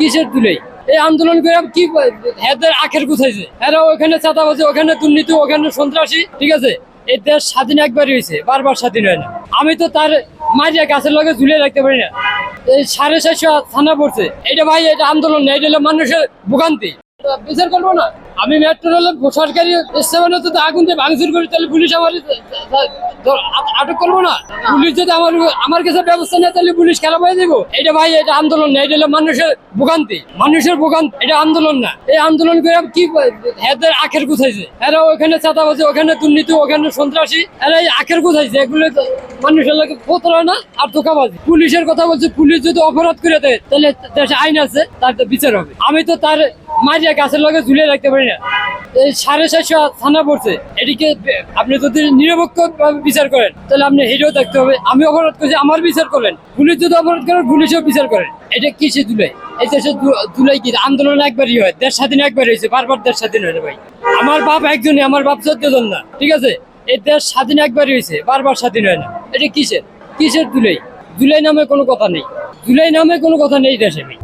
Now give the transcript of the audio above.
কিসের তুলে এই আন্দোলন করে কি এদের আখের গুছাইছে, এরা ওখানে চাঁদাবাজি, ওখানে দুর্নীতি, ওখানে সন্ত্রাসী। ঠিক আছে, এই দেশ স্বাধীন একবারই হয়েছে, বারবার স্বাধীন হয় না। আমি তো তার মারিয়া গাছের লগে ঝুলে রাখতে পারি না। এই 450 থানা পড়ছে, এটা ভাই এটা আন্দোলন না, এটা হলো মানুষের ভোগান্তি। বিচার করবো না আমি? মেট্রো রেলের সরকারি স্টেশনে তো আগুন দিয়ে ভাঙচুর করি, তাহলে পুলিশ আমার আটক করবো না? পুলিশ যদি আমার কাছে ব্যবস্থা নেয় তাহলে পুলিশ খারাপ হয়ে যাবো? এটা ভাই এটা আন্দোলন না, এটা হলো মানুষের ভোগান্তি, মানুষের ভোগান্তি। এটা আন্দোলন না। এই আন্দোলন করে কি এদের আখের গুছাইছে, এরা ওখানে চাঁদাবাজি, ওখানে দুর্নীতি, ওখানে সন্ত্রাসী, এরা এই আখের গুছাইছে। এগুলো মানুষের লাগে প্রতারণা আর ধোঁকাবাজি। পুলিশের কথা বলছে, পুলিশ যদি অপরাধ করে দেয় তাহলে দেশে আইন আছে, তার তো বিচার হবে। আমি তো তার মারিয়া গাছের লগে ঝুলে রাখতে পারি না। এই 450 থানা পড়ছে, এটিকে আপনি যদি নিরপেক্ষ বিচার করেন তাহলে আপনি হেরেও থাকতে হবে। আমি অপরাধ করছি, আমার বিচার করেন। পুলিশ যদি অপরাধ করেন, পুলিশেও বিচার করেন। এটা কিসে দুলাই? এই দেশে দুলাই কি? আন্দোলন একবারই হয়, দেশ স্বাধীন একবারই হয়েছে, বারবার দেশ স্বাধীন হয় না ভাই। আমার বাপ একজনই, আমার বাপ 14 জন না। ঠিক আছে, এই দেশ স্বাধীন একবারই হয়েছে, বারবার স্বাধীন হয় না। এটা কিসের দুলাই? জুলাই নামে কোনো কথা নেই, জুলাই নামে কোনো কথা নেই দেশে ভাই।